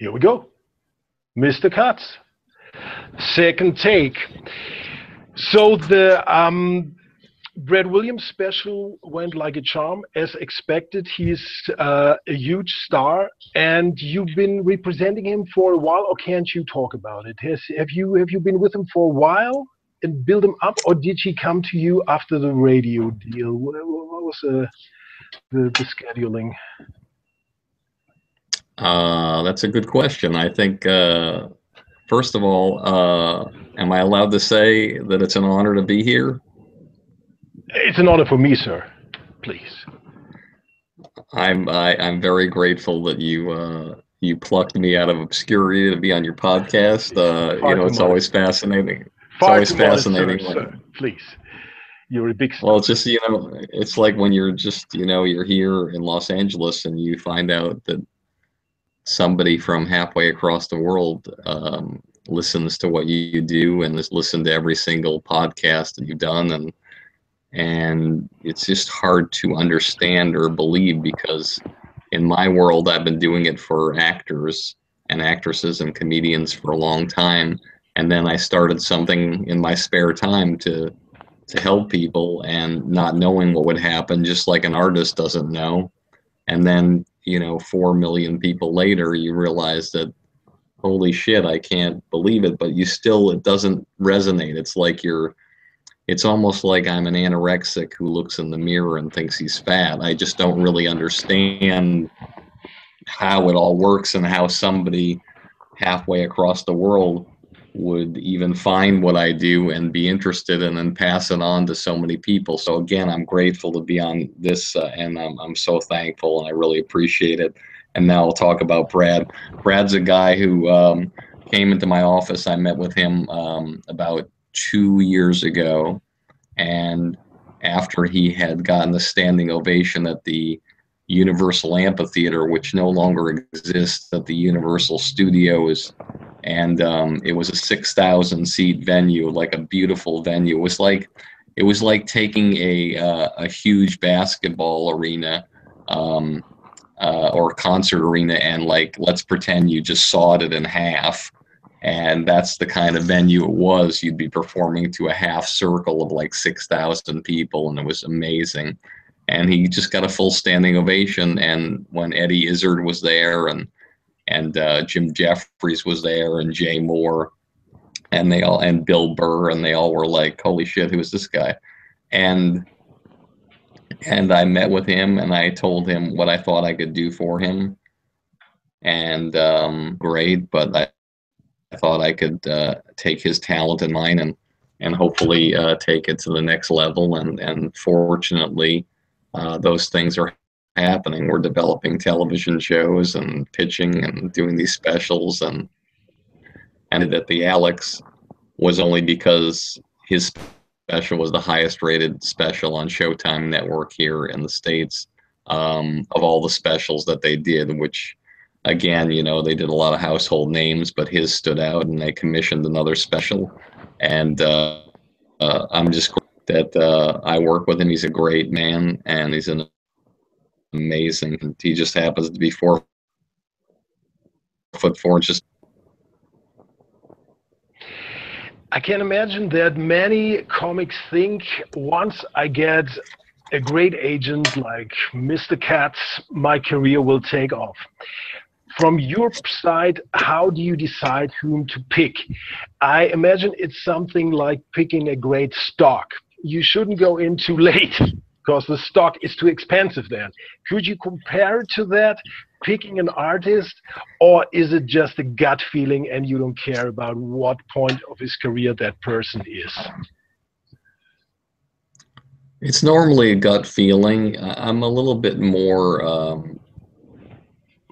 Here we go. Mr. Katz, second take. So the Brad Williams special went like a charm. As expected, he's a huge star, and you've been representing him for a while. Or can't you talk about it? Have you been with him for a while and build him up, or did he come to you after the radio deal? What was the scheduling? That's a good question. I think, first of all, am I allowed to say that it's an honor to be here? It's an honor for me, sir. Please. I'm very grateful that you plucked me out of obscurity to be on your podcast. Far too It's always modest. fascinating. It's Far always too modest, sir. fascinating Sir, please. You're a big well, star. it's just, it's like when you're just, you're here in Los Angeles and you find out that somebody from halfway across the world listens to what you do and has listened to every single podcast that you've done, and it's just hard to understand or believe, because in my world I've been doing it for actors and actresses and comedians for a long time, and then I started something in my spare time to help people, and not knowing what would happen, just like an artist doesn't know. And then 4 million people later, you realize that, holy shit, I can't believe it, but it doesn't resonate. It's almost like I'm an anorexic who looks in the mirror and thinks he's fat. I just don't really understand how it all works, and how somebody halfway across the world would even find what I do and be interested and then pass it on to so many people. So again, I'm grateful to be on this, and I'm so thankful, and I really appreciate it. And now I'll talk about Brad. Brad's a guy who came into my office. I met with him about 2 years ago, and after he had gotten a standing ovation at the Universal Amphitheater, which no longer exists, at the Universal Studios, and it was a 6,000 seat venue, like a beautiful venue. It was like taking a huge basketball arena or concert arena, and let's pretend you just sawed it in half, and that's the kind of venue it was. You'd be performing to a half circle of like 6,000 people, and it was amazing. And he just got a full standing ovation. And when Eddie Izzard was there, and Jim Jeffries was there, and Jay Moore, and Bill Burr, and they all were like, "Holy shit, who is this guy?" And I met with him, and I told him what I thought I could do for him, and great, but I thought I could take his talent and mine, and hopefully take it to the next level. And fortunately, those things are happening. We're developing television shows and pitching and doing these specials, and that the Alex was only because his special was the highest rated special on Showtime Network here in the States, of all the specials that they did, which again, they did a lot of household names, but his stood out, and they commissioned another special. And I'm just that I work with him. He's a great man, and he's an amazing. He just happens to be 4'4". Just I can imagine that many comics think, once I get a great agent like Mr. Katz, my career will take off. From your side, how do you decide whom to pick? I imagine it's something like picking a great stock. You shouldn't go in too late, because the stock is too expensive then. Could you compare it to that, picking an artist, or is it just a gut feeling and you don't care about what point of his career that person is? It's normally a gut feeling. I'm a little bit more,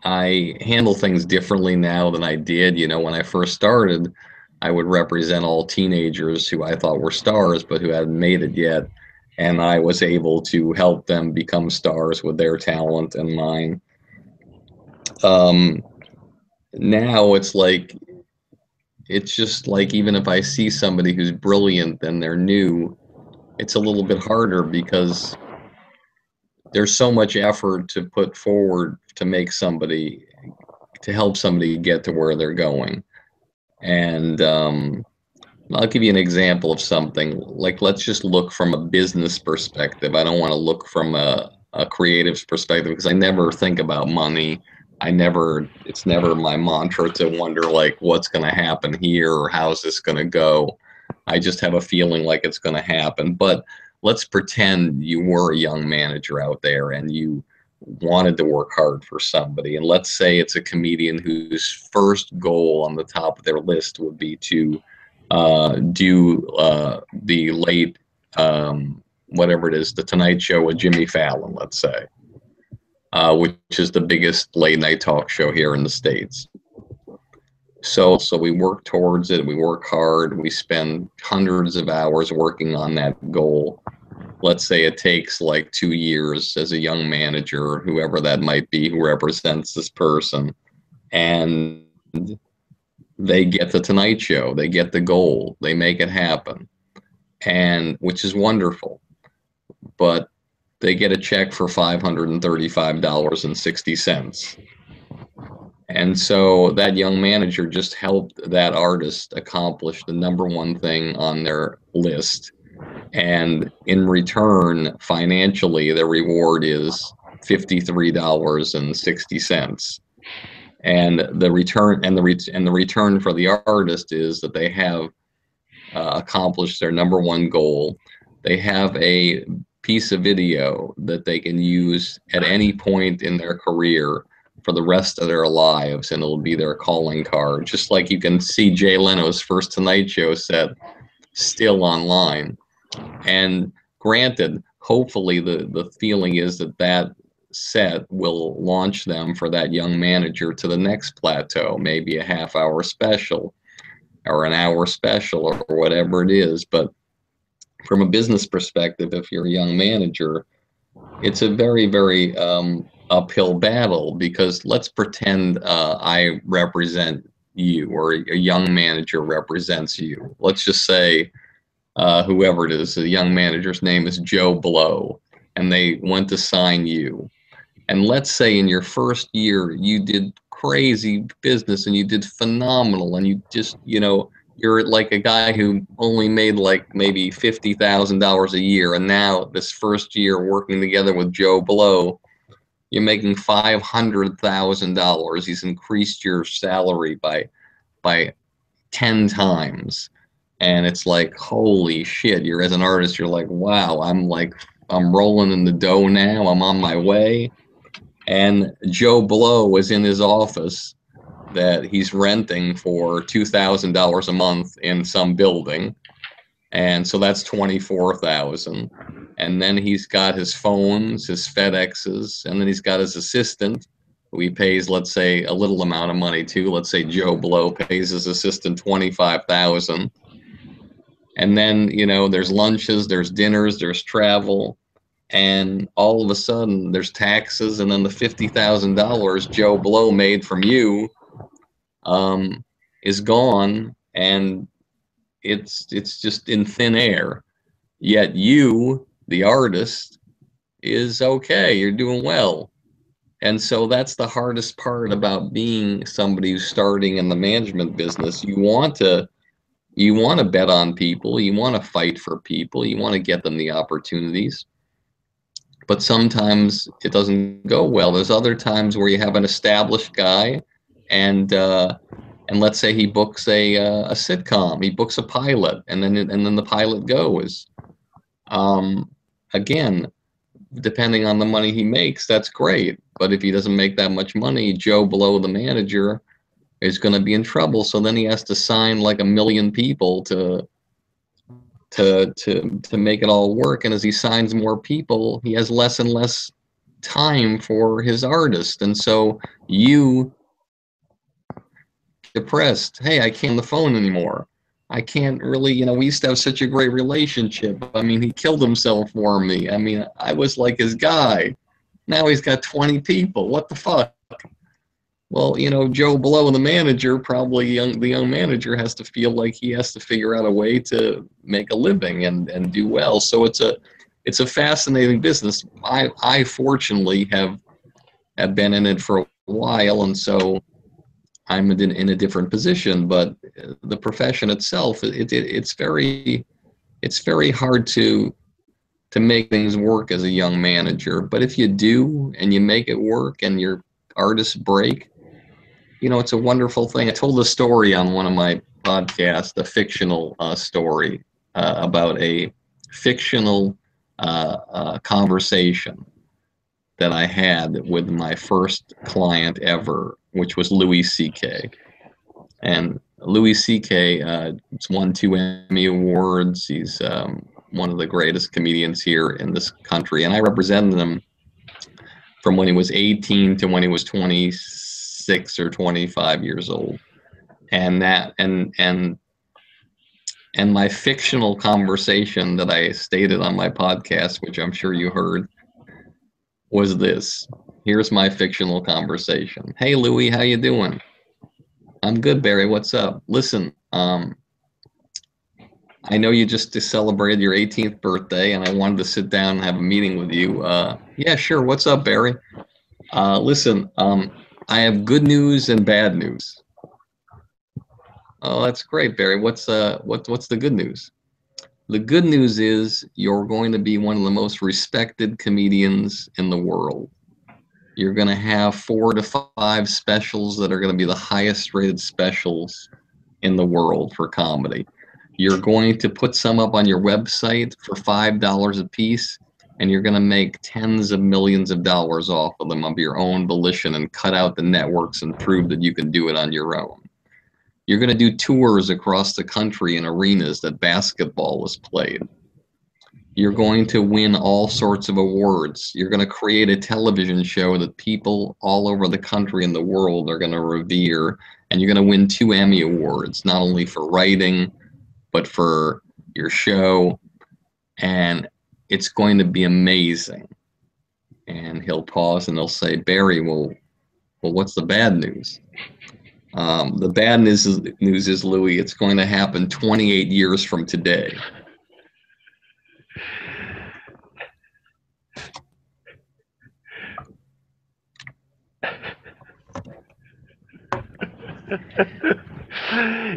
I handle things differently now than I did. When I first started, I would represent all teenagers who I thought were stars, but who hadn't made it yet. And I was able to help them become stars with their talent and mine. Now it's just like, even if I see somebody who's brilliant and they're new, it's a little bit harder, because there's so much effort to put forward to make somebody to help somebody get to where they're going. And I'll give you an example of something. Like, let's just look from a business perspective. I don't want to look from a creative's perspective, because I never think about money. It's never my mantra to wonder like what's going to happen here or how's this going to go. I just have a feeling like it's going to happen. But let's pretend you were a young manager out there and you wanted to work hard for somebody. And let's say it's a comedian whose first goal on the top of their list would be to do the late, whatever it is, the Tonight Show with Jimmy Fallon, let's say, which is the biggest late night talk show here in the States. So we work towards it. We work hard. We spend hundreds of hours working on that goal. Let's say it takes like 2 years as a young manager, whoever that might be, who represents this person, and they get the Tonight Show, they get the goal, they make it happen, and which is wonderful. But they get a check for $535.60. And so that young manager just helped that artist accomplish the number one thing on their list. And in return, financially, the reward is $53.60. And the return for the artist is that they have accomplished their number one goal. They have a piece of video that they can use at any point in their career for the rest of their lives, and it'll be their calling card. Just like you can see Jay Leno's first Tonight Show set still online. And granted, hopefully the feeling is that that set will launch them for that young manager to the next plateau, maybe a half-hour special or an hour special or whatever it is. But from a business perspective, if you're a young manager, it's a very, very uphill battle, because let's pretend I represent you, or a young manager represents you. Let's just say whoever it is, the young manager's name is Joe Blow, and they went to sign you. And let's say in your first year, you did crazy business and you did phenomenal, and you just, you're like a guy who only made like maybe $50,000 a year. And now this first year working together with Joe Blow, you're making $500,000. He's increased your salary by 10 times. And it's like, holy shit, you're, as an artist, you're like, wow, I'm rolling in the dough now. I'm on my way. And Joe Blow was in his office that he's renting for $2,000 a month in some building. And so that's $24,000. And then he's got his phones, his FedExes, and then he's got his assistant, who he pays, let's say, a little amount of money to. Let's say Joe Blow pays his assistant $25,000. And then, there's lunches, there's dinners, there's travel. And all of a sudden there's taxes, and then the $50,000 Joe Blow made from you is gone, and it's just in thin air. Yet you, the artist, is okay. You're doing well. And so that's the hardest part about being somebody who's starting in the management business. You want to bet on people. You want to fight for people. You want to get them the opportunities. But sometimes it doesn't go well. There's other times where you have an established guy, and let's say he books a sitcom, he books a pilot, and then the pilot goes. Again, depending on the money he makes, that's great. But if he doesn't make that much money, Joe Blow, the manager, is going to be in trouble. So then he has to sign like 1 million people to make it all work. And as he signs more people, he has less and less time for his artist. And so you depressed, hey, I can't on the phone anymore. I can't really, we used to have such a great relationship. I mean, he killed himself for me. I mean, I was like his guy. Now he's got 20 people. What the fuck? Well, Joe Blow, the manager, probably the young manager, has to feel like he has to figure out a way to make a living and do well. So it's a fascinating business. I fortunately have been in it for a while, and so I'm in a different position, but the profession itself, it's very hard to make things work as a young manager. But if you do and you make it work and your artists break, it's a wonderful thing. I told a story on one of my podcasts, a fictional story about a fictional conversation that I had with my first client ever, which was Louis C.K. And Louis C.K. Has won 2 Emmy Awards. He's one of the greatest comedians here in this country. And I represented him from when he was 18 to when he was 26 or 25 years old. And my fictional conversation that I stated on my podcast, which I'm sure you heard, was this. Here's my fictional conversation. Hey, Louis, how you doing? I'm good, Barry. What's up? Listen, I know you just celebrated your 18th birthday, and I wanted to sit down and have a meeting with you. Yeah, sure. What's up, Barry? Listen, I have good news and bad news. Oh, that's great, Barry. What's the good news? The good news is you're going to be one of the most respected comedians in the world. You're going to have 4 to 5 specials that are going to be the highest rated specials in the world for comedy. You're going to put some up on your website for $5 a piece, and you're going to make tens of millions of dollars off of them of your own volition and cut out the networks and prove that you can do it on your own. You're going to do tours across the country in arenas that basketball is played. You're going to win all sorts of awards. You're going to create a television show that people all over the country and the world are going to revere. And you're going to win 2 Emmy Awards, not only for writing, but for your show. And it's going to be amazing. And he'll pause and he'll say, Barry, well, what's the bad news? The bad news is, Louis, it's going to happen 28 years from today.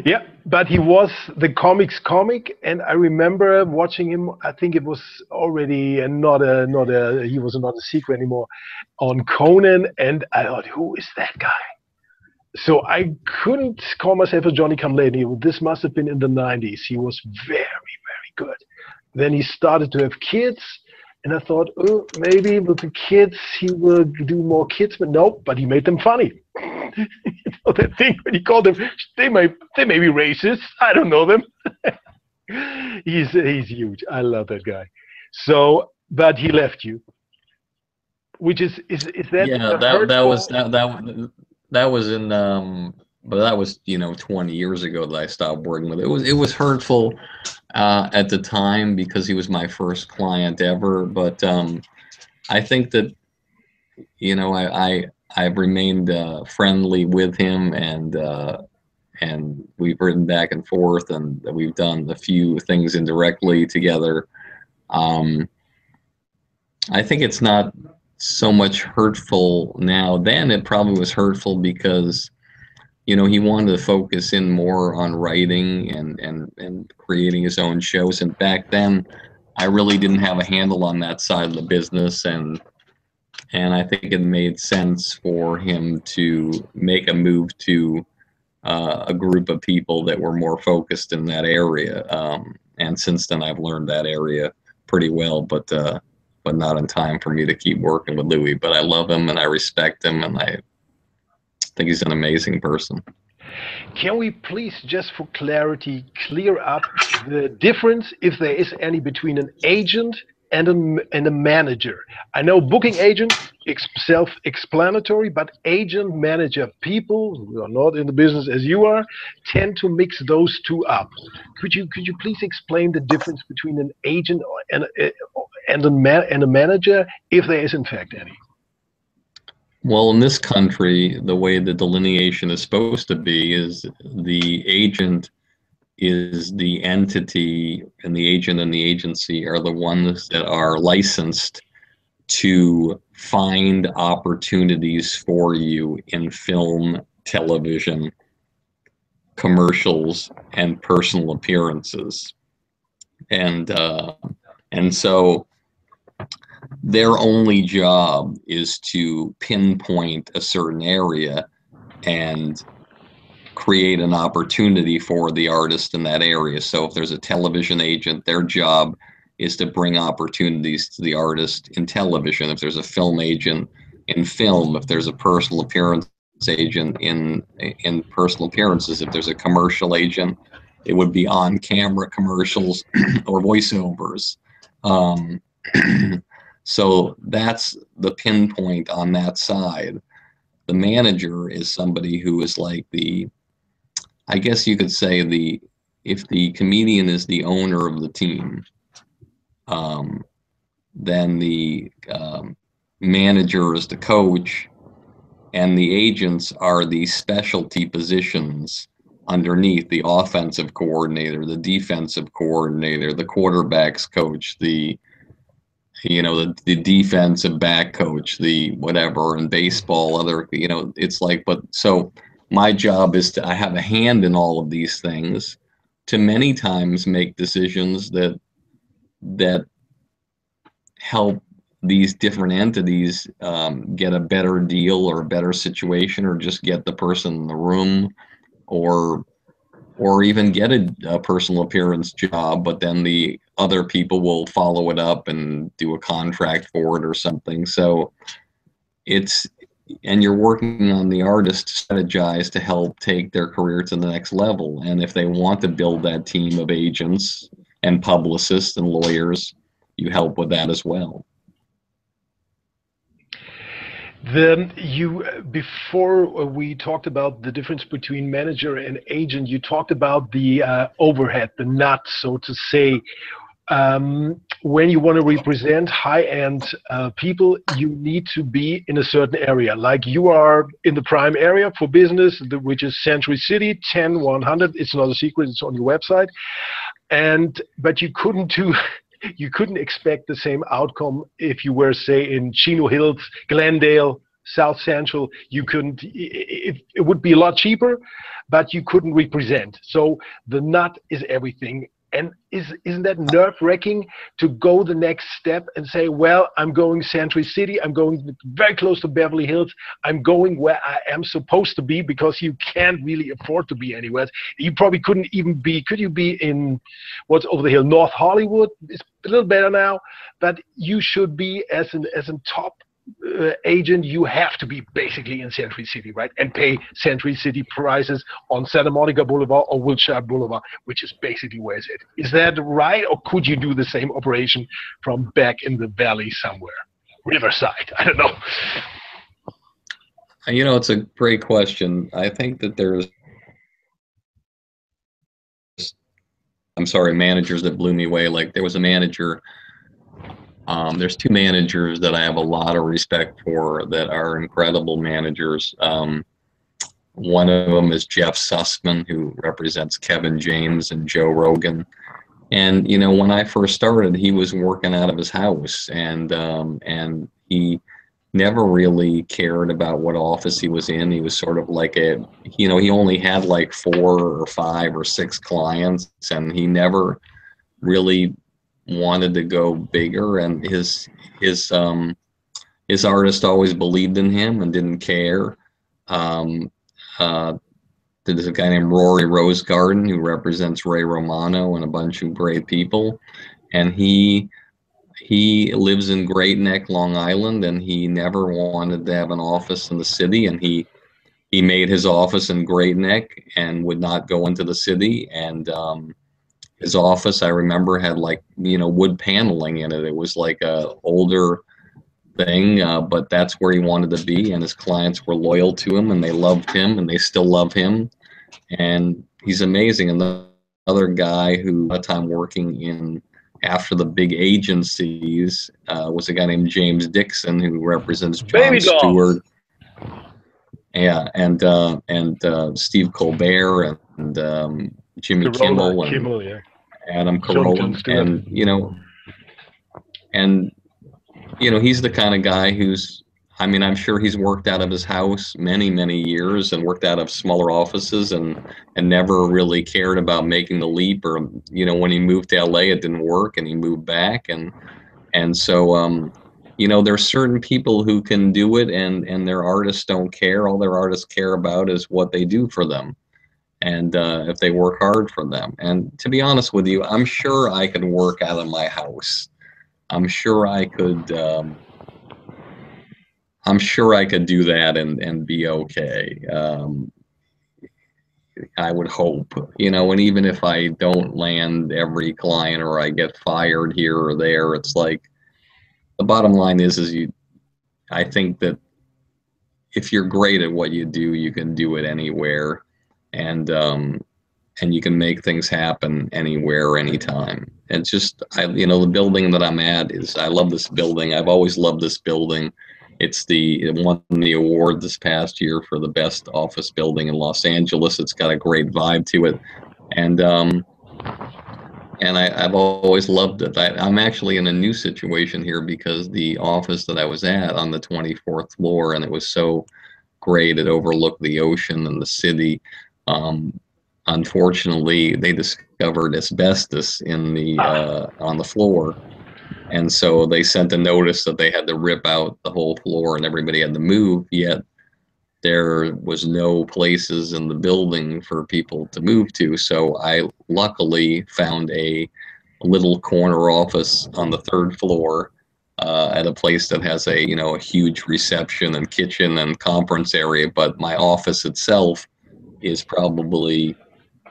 Yeah, but he was the comic, and I remember watching him. I think it was already he was not a secret anymore on Conan, and I thought, who is that guy? So I couldn't call myself a Johnny Come Lately. This must have been in the 90s. He was very, very good. Then he started to have kids, and I thought, oh, maybe with the kids he will do more kids, but no, but he made them funny. That thing when he called them, they may be racist. I don't know them. He's huge. I love that guy. So, but he left you, which is that? Yeah, that was in but that was 20 years ago that I stopped working with it. It was hurtful at the time because he was my first client ever. But I think that I've remained friendly with him, and we've written back and forth, and we've done a few things indirectly together. I think it's not so much hurtful now. Then it probably was hurtful because he wanted to focus in more on writing and creating his own shows. And back then, I really didn't have a handle on that side of the business, and I think it made sense for him to make a move to a group of people that were more focused in that area. And since then, I've learned that area pretty well, but not in time for me to keep working with Louis. But I love him and I respect him, and I think he's an amazing person. Can we please, just for clarity, clear up the difference, if there is any, between an agent and a manager? I know booking agent, self-explanatory, but agent, manager, people who are not in the business as you are, tend to mix those two up. Could you please explain the difference between an agent and a manager, if there is in fact any? Well, in this country, the way the delineation is supposed to be is the agent is the entity, and the agent and the agency are the ones that are licensed to find opportunities for you in film television, commercials, and personal appearances. And so their only job is to pinpoint a certain area and create an opportunity for the artist in that area. So if there's a television agent, their job is to bring opportunities to the artist in television. If there's a film agent, in film. If there's a personal appearance agent, in personal appearances. If there's a commercial agent, it would be on camera commercials or voiceovers. So that's the pinpoint on that side. The manager is somebody who is like I guess you could say if the comedian is the owner of the team, then the manager is the coach, and the agents are the specialty positions underneath the offensive coordinator, the defensive coordinator, the quarterback's coach, the defensive back coach, the whatever, in baseball, other, it's like, but so my job is I have a hand in all of these things to many times make decisions that help these different entities get a better deal or a better situation, or just get the person in the room, or even get a personal appearance job, but then the other people will follow it up and do a contract for it or something. So and you're working on the artist to strategize to help take their career to the next level. And if they want to build that team of agents and publicists and lawyers, you help with that as well. Then before we talked about the difference between manager and agent, you talked about the overhead, the nut, so to say. When you want to represent high-end people, you need to be in a certain area. Like you are in the prime area for business, which is Century City, 10100. It's not a secret, it's on your website. But you couldn't expect the same outcome if you were, say, in Chino Hills, Glendale, South Central. You couldn't. It would be a lot cheaper, but you couldn't represent. So the nut is everything. And isn't that nerve-wracking to go the next step and say, well, I'm going Century City, I'm going very close to Beverly Hills, I'm going where I am supposed to be, because you can't really afford to be anywhere. You probably couldn't even be, could you be in, what's over the hill, North Hollywood? It's a little better now, but you should be, as a top agent, you have to be basically in Century City, right? And pay Century City prices on Santa Monica Boulevard or Wilshire Boulevard, which is basically where it's at. Is that right? Or could you do the same operation from back in the valley somewhere? Riverside, I don't know. It's a great question. I think that managers that blew me away. Like there was a manager, there's two managers that I have a lot of respect for that are incredible managers. One of them is Jeff Sussman, who represents Kevin James and Joe Rogan. And, when I first started, he was working out of his house, and he never really cared about what office he was in. He was sort of like he only had like 4 or 5 or 6 clients, and he never really wanted to go bigger, and his artist always believed in him and didn't care. There's a guy named Rory Rosegarden who represents Ray Romano and a bunch of great people, and he lives in Great Neck, Long Island, and he never wanted to have an office in the city, and he made his office in Great Neck and would not go into the city. And his office, I remember, had wood paneling in it. It was like a older thing, but that's where he wanted to be, and his clients were loyal to him, and they loved him, and they still love him, and he's amazing. And the other guy who had a time working after the big agencies was a guy named James Dixon, who represents Jon Stewart. Yeah, and Steve Colbert and Jimmy Kimmel and Adam Corolla, and he's the kind of guy who's I mean, I'm sure he's worked out of his house many, many years and worked out of smaller offices and never really cared about making the leap. Or, when he moved to LA, it didn't work and he moved back. And so, there's certain people who can do it, and their artists don't care. All their artists care about is what they do for them, and if they work hard for them. And to be honest with you, I'm sure I could work out of my house. I'm sure I could. I'm sure I could do that and be okay. I would hope, and even if I don't land every client or I get fired here or there, it's like the bottom line is I think that if you're great at what you do, you can do it anywhere, and you can make things happen anywhere, anytime. It's just, the building that I'm at I love this building. I've always loved this building. It won the award this past year for the best office building in Los Angeles. It's got a great vibe to it. And I've always loved it. I'm actually in a new situation here because the office that I was at on the 24th floor, and it was so great. It overlooked the ocean and the city. Unfortunately, they discovered asbestos on the floor, and so they sent a notice that they had to rip out the whole floor and everybody had to move. Yet there was no places in the building for people to move to. So I luckily found a little corner office on the third floor at a place that has a huge reception and kitchen and conference area. But my office itself is probably,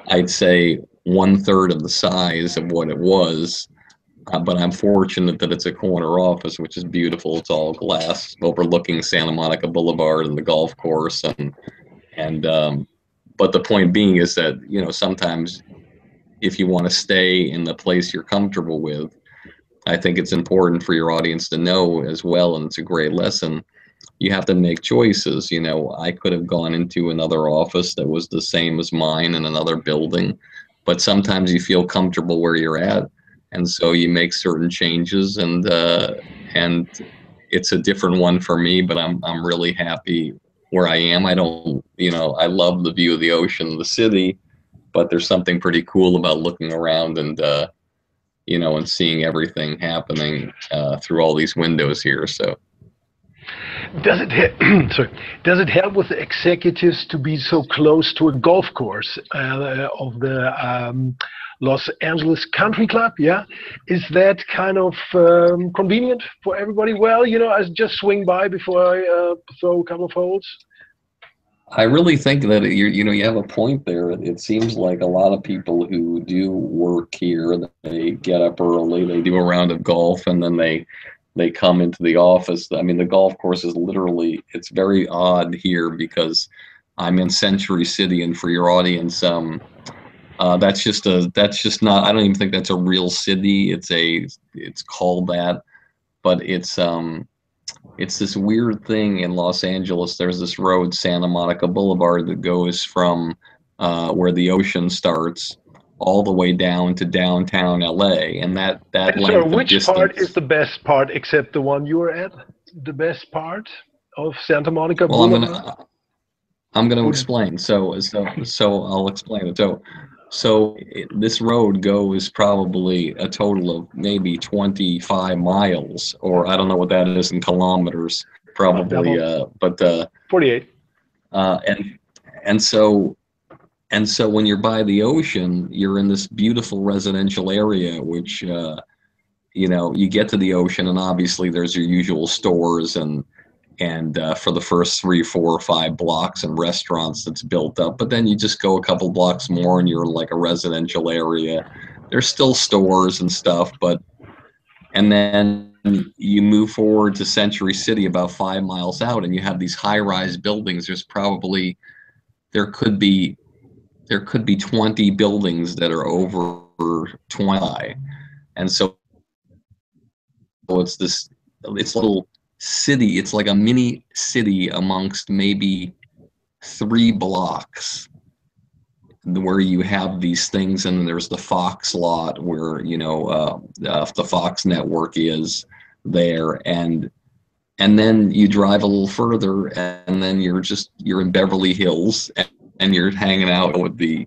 I'd say, 1/3 of the size of what it was. But I'm fortunate that it's a corner office, which is beautiful. It's all glass, overlooking Santa Monica Boulevard and the golf course. But the point being is that, sometimes if you want to stay in the place you're comfortable with, I think it's important for your audience to know as well, and it's a great lesson. You have to make choices. I could have gone into another office that was the same as mine in another building, but sometimes you feel comfortable where you're at. And so you make certain changes, and it's a different one for me, but I'm really happy where I am. I don't, I love the view of the ocean, the city, but there's something pretty cool about looking around and and seeing everything happening through all these windows here. So. Does it help with the executives to be so close to a golf course of the Los Angeles Country Club? Yeah, is that kind of convenient for everybody? Well, I just swing by before I throw a couple of holes. I really think that you have a point there. It seems like a lot of people who do work here, they get up early, they do a round of golf, and then they come into the office. I mean, the golf course is literally, it's very odd here because I'm in Century City, and for your audience, that's just not, I don't even think that's a real city. It's called that, but it's this weird thing in Los Angeles. There's this road, Santa Monica Boulevard, that goes from where the ocean starts all the way down to downtown LA, and that length of which distance. part is the best part, except the one you were at? The best part of Santa Monica Boulevard? I'm gonna explain. So I'll explain it. So this road goes probably a total of maybe 25 miles, or I don't know what that is in kilometers, probably, but 48. And so when you're by the ocean, you're in this beautiful residential area, which, you get to the ocean, and obviously there's your usual stores and for the first 3, 4, or 5 blocks and restaurants that's built up. But then you just go a couple blocks more and you're like a residential area. There's still stores and stuff, and then you move forward to Century City about 5 miles out, and you have these high-rise buildings. There could be 20 buildings that are over 20 high. And so it's a little city. It's like a mini city amongst maybe 3 blocks where you have these things. And then there's the Fox lot where, the Fox network is there. And and then you drive a little further, and then you're in Beverly Hills, and you're hanging out with the,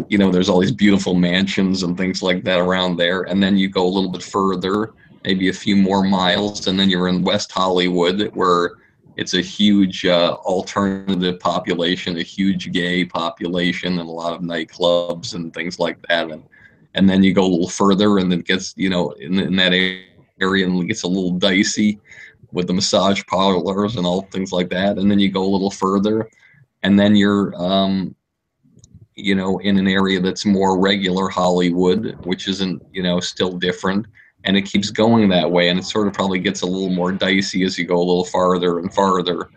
there's all these beautiful mansions and things like that around there. And then you go a little bit further, maybe a few more miles, and then you're in West Hollywood, where it's a huge alternative population, a huge gay population, and a lot of nightclubs and things like that. And then you go a little further, and it gets, in that area, and it gets a little dicey with the massage parlors and all things like that. And then you go a little further, and then you're, in an area that's more regular Hollywood, which isn't, still different. And it keeps going that way. And it sort of probably gets a little more dicey as you go a little farther and farther.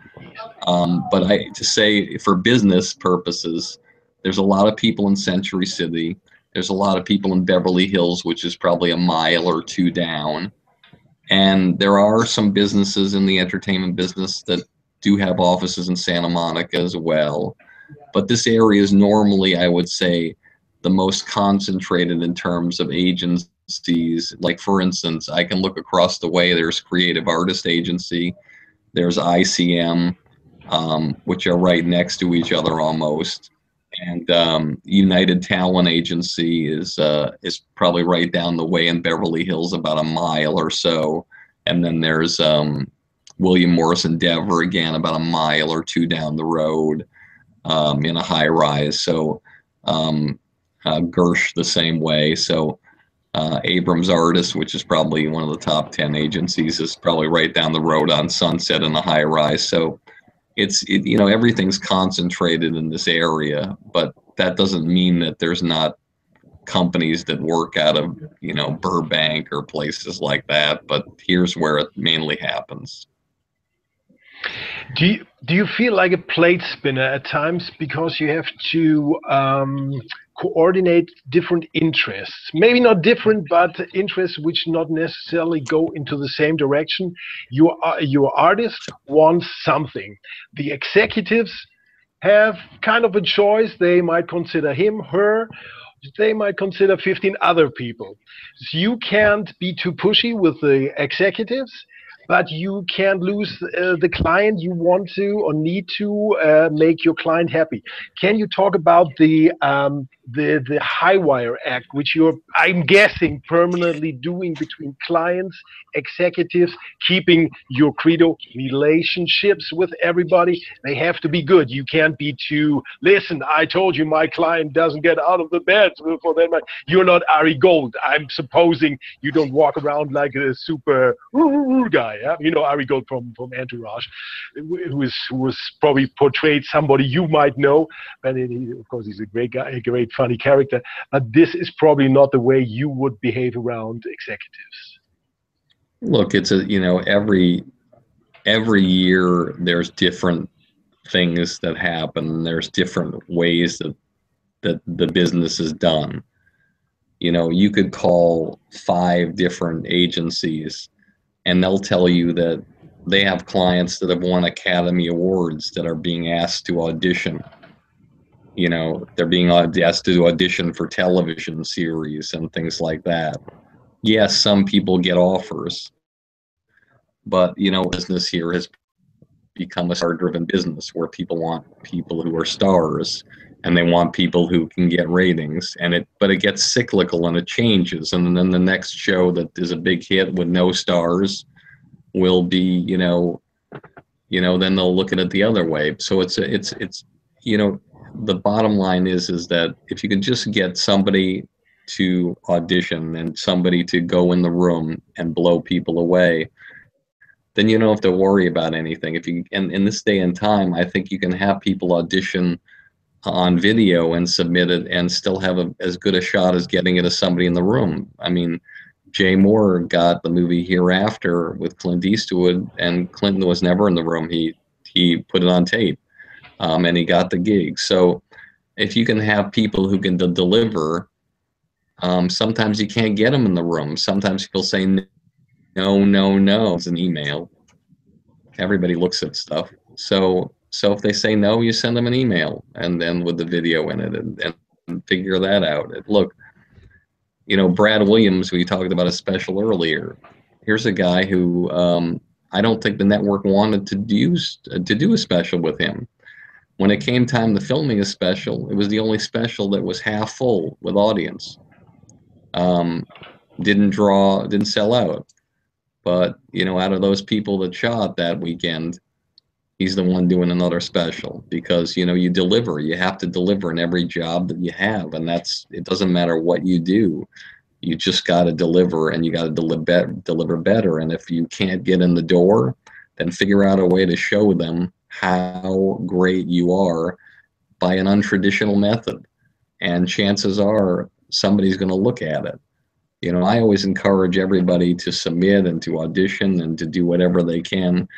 But to say for business purposes, there's a lot of people in Century City. There's a lot of people in Beverly Hills, which is probably a mile or two down. And there are some businesses in the entertainment business that do have offices in Santa Monica as well. But this area is normally, I would say, the most concentrated in terms of agencies. Like, for instance, I can look across the way. There's Creative Artist Agency. There's ICM, which are right next to each other almost. And United Talent Agency is probably right down the way in Beverly Hills, about a mile or so. And then there's William Morris Endeavor, again, about a mile or two down the road, in a high rise. So Gersh the same way. So Abrams Artists, which is probably one of the top 10 agencies, is probably right down the road on Sunset in a high rise. So everything's concentrated in this area, but that doesn't mean that there's not companies that work out of, Burbank or places like that. But here's where it mainly happens. Do you feel like a plate spinner at times, because you have to coordinate different interests? Maybe not different, but interests which not necessarily go into the same direction. Your artist wants something. The executives have kind of a choice. They might consider him, her. They might consider 15 other people. So you can't be too pushy with the executives, but you can't lose the client. You want to or need to make your client happy. Can you talk about the high wire act, which you're, I'm guessing, permanently doing between clients, executives, keeping your credo relationships with everybody? They have to be good. You can't be too, listen, I told you my client doesn't get out of the bed for them. You're not Ari Gold. I'm supposing you don't walk around like a super guy. Yeah? Ari Gold from Entourage, who was probably portrayed somebody you might know, and of course he's a great guy, a great funny character. But this is probably not the way you would behave around executives. Look, it's every year there's different things that happen. There's different ways that the business is done. You could call 5 different agencies, and they'll tell you that they have clients that have won Academy Awards that are being asked to audition. They're being asked to audition for television series and things like that. Yes, some people get offers, but business here has become a star-driven business where people want people who are stars, and they want people who can get ratings. But it gets cyclical and it changes, and then the next show that is a big hit with no stars will be, then they'll look at it the other way. So it's the bottom line is that if you can just get somebody to audition and somebody to go in the room and blow people away, then you don't have to worry about anything. And in this day and time, I think you can have people audition on video and submit it and still have as good a shot as getting it as somebody in the room. I mean, Jay Moore got the movie Hereafter with Clint Eastwood, and Clinton was never in the room. He put it on tape, and he got the gig. So if you can have people who can deliver, sometimes you can't get them in the room. Sometimes people say no. It's an email. Everybody looks at stuff. So if they say no, you send them an email, and then with the video in it, and figure that out. Look, Brad Williams, we talked about a special earlier. Here's a guy who I don't think the network wanted to do a special with him. When it came time to filming a special, it was the only special that was half full with audience. Didn't sell out. But, out of those people that shot that weekend, he's the one doing another special because, you deliver. You have to deliver in every job that you have. And it doesn't matter what you do. You just got to deliver, and you got to deliver better. And if you can't get in the door, then figure out a way to show them how great you are by an untraditional method. And chances are somebody's going to look at it. I always encourage everybody to submit and to audition and to do whatever they can,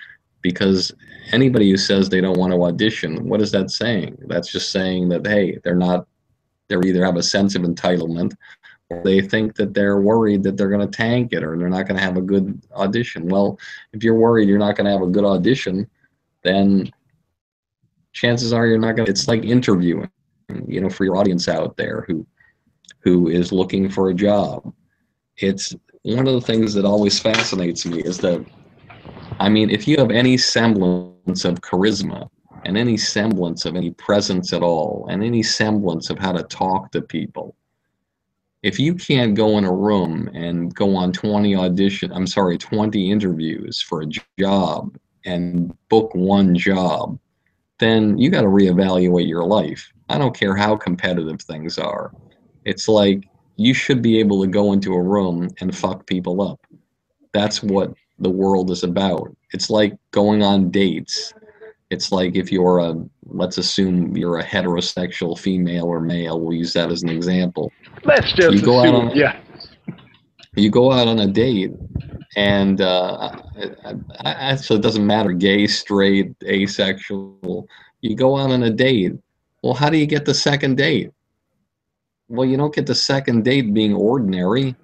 because anybody who says they don't want to audition, what is that saying? That's just saying that, hey, they either have a sense of entitlement, or they think that they're worried that they're going to tank it or they're not going to have a good audition. Well, if you're worried you're not going to have a good audition, then chances are you're not going to. It's like interviewing, for your audience out there who is looking for a job. It's one of the things that always fascinates me is that, if you have any semblance of charisma and any semblance of any presence at all and any semblance of how to talk to people, if you can't go in a room and go on 20 interviews for a job and book one job, then you got to reevaluate your life. I don't care how competitive things are. It's like you should be able to go into a room and fuck people up. That's what the world is about. It's like going on dates. It's like if let's assume you're a heterosexual female or male, we'll use that as an example. Let's just assume, yeah. You go out on a date, and actually it doesn't matter, gay, straight, asexual. You go out on a date. Well, how do you get the second date? Well, you don't get the second date being ordinary.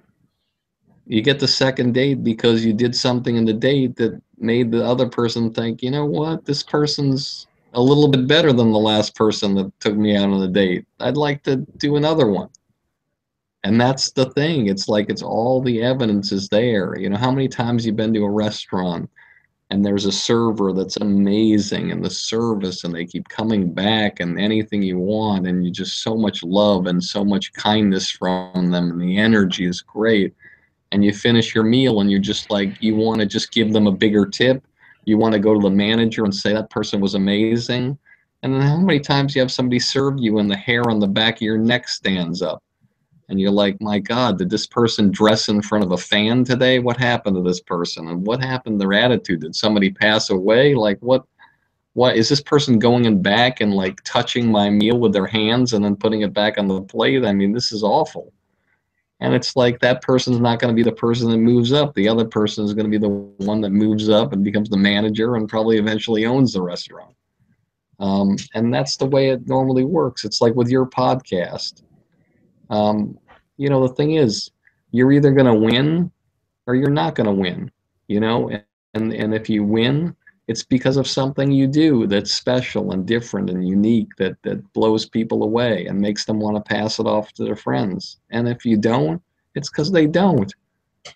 You get the second date because you did something in the date that made the other person think, you know what, this person's a little bit better than the last person that took me out on a date. I'd like to do another one. And that's the thing. It's like all the evidence is there. How many times you've been to a restaurant and there's a server that's amazing and the service, and they keep coming back, and anything you want, and you just so much love and so much kindness from them, and the energy is great. And you finish your meal and you're just like, you want to just give them a bigger tip. You want to go to the manager and say that person was amazing. And then how many times you have somebody serve you and the hair on the back of your neck stands up? And you're like, my God, did this person dress in front of a fan today? What happened to this person? And what happened to their attitude? Did somebody pass away? Like, what is this person going in back and like touching my meal with their hands and then putting it back on the plate? This is awful. And it's like that person's not going to be the person that moves up. The other person is going to be the one that moves up and becomes the manager and probably eventually owns the restaurant. And that's the way it normally works. It's like with your podcast. The thing is, you're either going to win or you're not going to win, and if you win, it's because of something you do that's special and different and unique that blows people away and makes them want to pass it off to their friends. And if you don't, it's because they don't.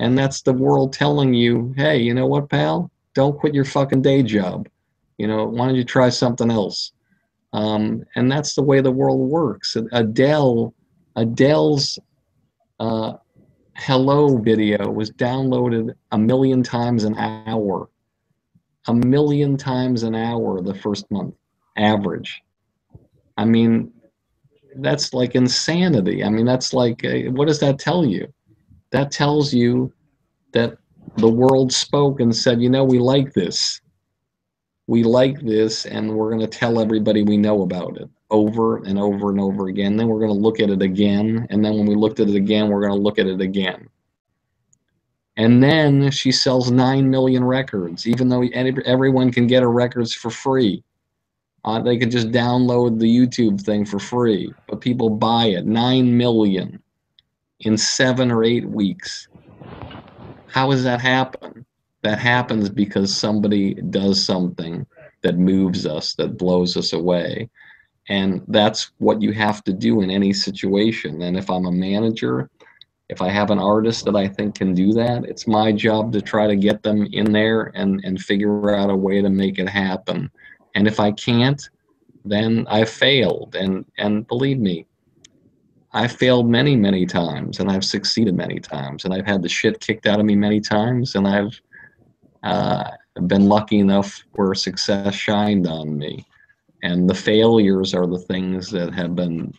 And that's the world telling you, hey, you know what, pal? Don't quit your fucking day job. Why don't you try something else? And that's the way the world works. Adele's Hello video was downloaded 1 million times an hour. 1 million times an hour the first month, average. That's like insanity. That's like, what does that tell you? That tells you that the world spoke and said, we like this. We like this, and we're going to tell everybody we know about it over and over and over again. Then we're going to look at it again. And then when we looked at it again, we're going to look at it again. And then she sells 9 million records, even though everyone can get her records for free. They could just download the YouTube thing for free, but people buy it. 9 million in 7 or 8 weeks. How does that happen? That happens because somebody does something that moves us, that blows us away. And that's what you have to do in any situation. And if I'm a manager, If I have an artist that I think can do that, it's my job to try to get them in there and figure out a way to make it happen. And if I can't, then I failed. And believe me, I failed many, many times, and I've succeeded many times, and I've had the shit kicked out of me many times, and I've been lucky enough where success shined on me. And the failures are the things that have been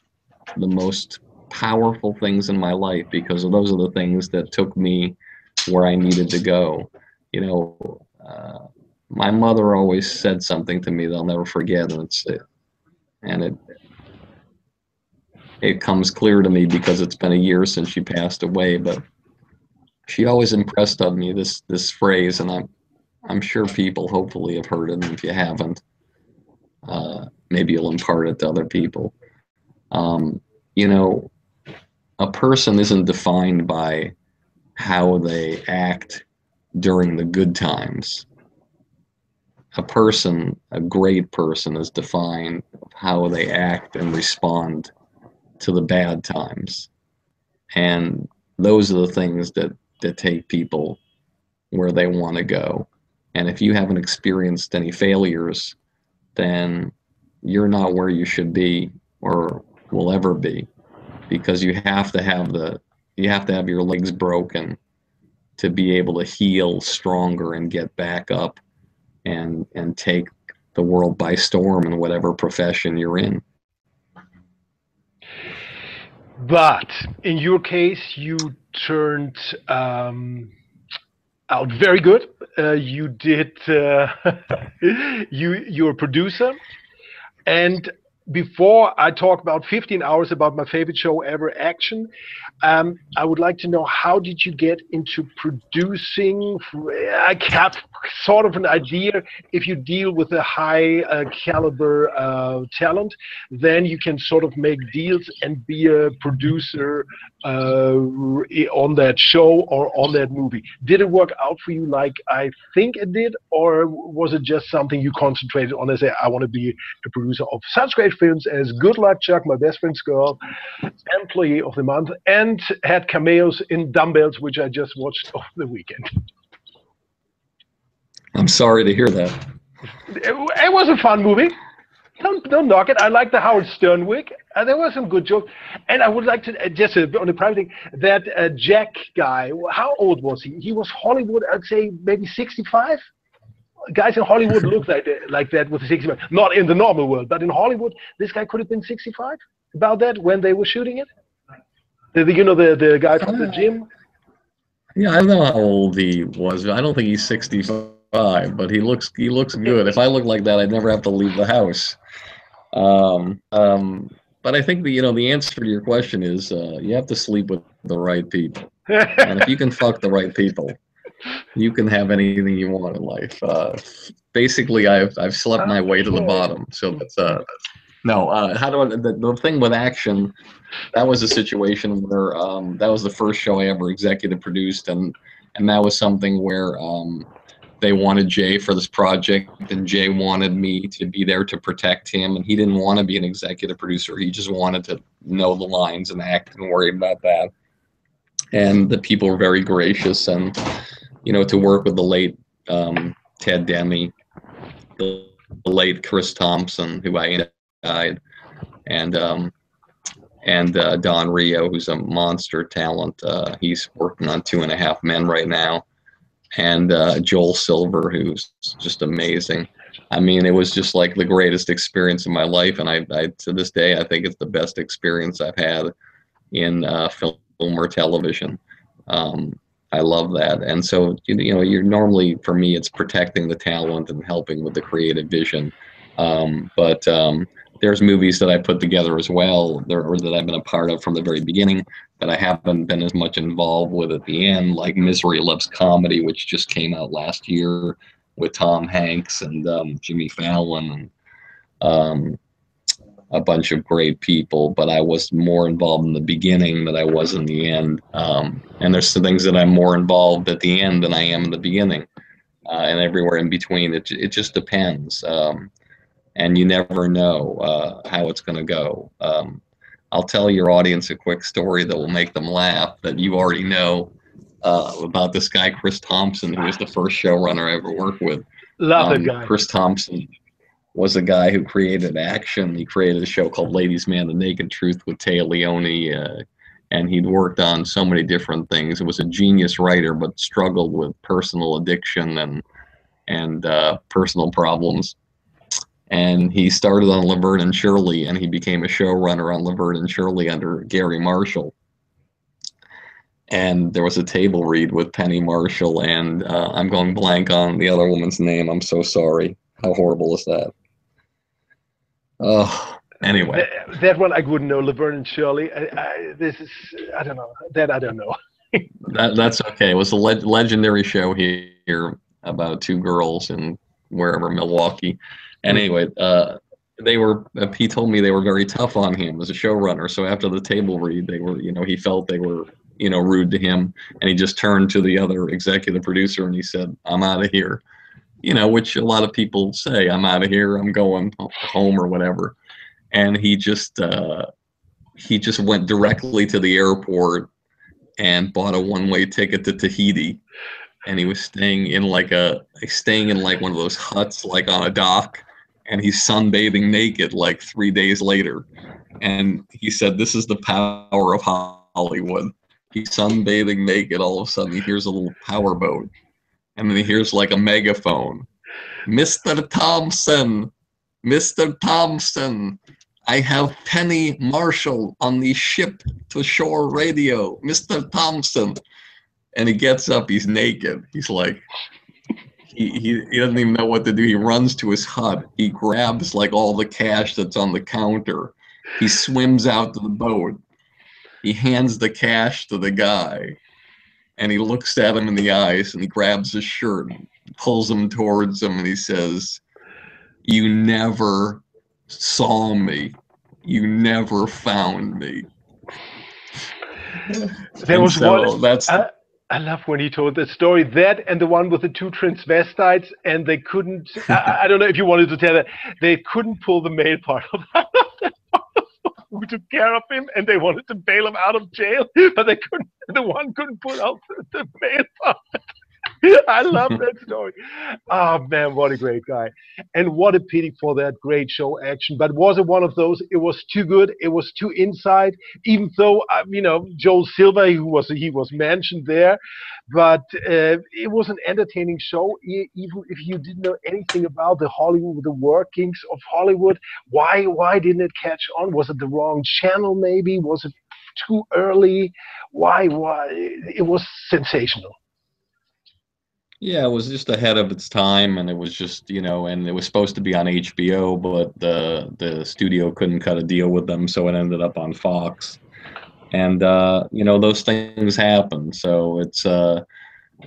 the most powerful things in my life, because those are the things that took me where I needed to go. You know, my mother always said something to me that I'll never forget, and it comes clear to me because it's been a year since she passed away. But she always impressed on me this phrase, and I'm sure people hopefully have heard it. And if you haven't, maybe you'll impart it to other people. You know, a person isn't defined by how they act during the good times. A great person, is defined of how they act and respond to the bad times. And those are the things that take people where they want to go. And if you haven't experienced any failures, then you're not where you should be or will ever be, because you have to have your legs broken to be able to heal stronger and get back up and take the world by storm in whatever profession you're in. But in your case, you turned out very good. You did. You're a producer, and before I talk about 15 hours about my favorite show ever, Action, I would like to know, how did you get into producing? I have sort of an idea. If you deal with a high caliber talent, then you can sort of make deals and be a producer on that show or on that movie. Did it work out for you like I think it did, or was it just something you concentrated on and say, I want to be a producer of such great films as Good Luck Chuck, My Best Friend's Girl, Employee of the Month, and had cameos in Dumbbells, which I just watched over the weekend. I'm sorry to hear that. It was a fun movie. Don't knock it. I like the Howard Stern wig. There were some good jokes. And I would like to, just on a private thing, that Jack guy, how old was he? He was Hollywood, I'd say maybe 65? Guys in Hollywood look like that with 65. Not in the normal world, but in Hollywood, this guy could have been 65? About that when they were shooting it? The guy from the gym? Yeah, I don't know how old he was. I don't think he's 65, but he looks good. If I look like that, I'd never have to leave the house. But I think the answer to your question is you have to sleep with the right people, and if you can fuck the right people, you can have anything you want in life. Basically, I've slept my way to the bottom. So that's no. The thing with Action, that was a situation where that was the first show I ever executive produced, and that was something where they wanted Jay for this project, and Jay wanted me to be there to protect him, and he didn't want to be an executive producer. He just wanted to know the lines and act and worry about that. And the people were very gracious, and to work with the late Ted Demme, the late Chris Thompson, who I died, and Don Rio, who's a monster talent. He's working on 2.5 Men right now. And Joel Silver, who's just amazing. I mean, it was just like the greatest experience of my life, and I to this day, I think it's the best experience I've had in film or television. I love that, and so you're normally, for me, it's protecting the talent and helping with the creative vision. But there's movies that I put together as well, or that I've been a part of from the very beginning, that I haven't been as much involved with at the end, like Misery Loves Comedy, which just came out last year with Tom Hanks and Jimmy Fallon and a bunch of great people. But I was more involved in the beginning than I was in the end. And there's some things that I'm more involved at the end than I am in the beginning, and everywhere in between. It just depends. And you never know how it's going to go. I'll tell your audience a quick story that will make them laugh that you already know about this guy, Chris Thompson, who was the first showrunner I ever worked with. Love that guy. Chris Thompson was a guy who created action. He created a show called Ladies Man, The Naked Truth with Taya Leone, and he'd worked on so many different things. He was a genius writer, but struggled with personal addiction and personal problems. And he started on Laverne and Shirley, and he became a showrunner on Laverne and Shirley under Gary Marshall. And there was a table read with Penny Marshall, and I'm going blank on the other woman's name. I'm so sorry. How horrible is that? Oh, anyway. That one I wouldn't know. Laverne and Shirley. I don't know. That I don't know. That's okay. It was a legendary show here about two girls in wherever, Milwaukee. Anyway, he told me they were very tough on him as a showrunner. So after the table read, they were, he felt they were, rude to him, and he just turned to the other executive producer and he said, "I'm out of here," which a lot of people say, "I'm out of here. I'm going home," or whatever. And he just went directly to the airport and bought a one-way ticket to Tahiti. And he was staying in like one of those huts, like on a dock. And he's sunbathing naked like 3 days later. And he said, "This is the power of Hollywood." He's sunbathing naked. All of a sudden, he hears a little powerboat. And then he hears like a megaphone. "Mr. Thompson, Mr. Thompson, I have Penny Marshall on the ship to shore radio. Mr. Thompson." And he gets up. He's naked. He's like, he doesn't even know what to do. He runs to his hut. He grabs like all the cash that's on the counter. He swims out to the boat. He hands the cash to the guy, and he looks at him in the eyes, and he grabs his shirt, and pulls him towards him, and he says, "You never saw me. You never found me." There was one. I love when he told that story. That and the one with the two transvestites, and they couldn't. I don't know if you wanted to tell that. They couldn't pull the male part of that. Who took care of him, and they wanted to bail him out of jail, but they couldn't. The one couldn't pull out the male part. I love that story. Oh man, what a great guy. And what a pity for that great show Action. But was it one of those? It was too good. It was too inside. Even though Joel Silver, he was mentioned there, but it was an entertaining show. Even if you didn't know anything about the workings of Hollywood, why didn't it catch on? Was it the wrong channel? Maybe was it too early? Why? It was sensational. Yeah, it was just ahead of its time, and it was just, and it was supposed to be on HBO, but the studio couldn't cut a deal with them, so it ended up on Fox. And those things happen. So it's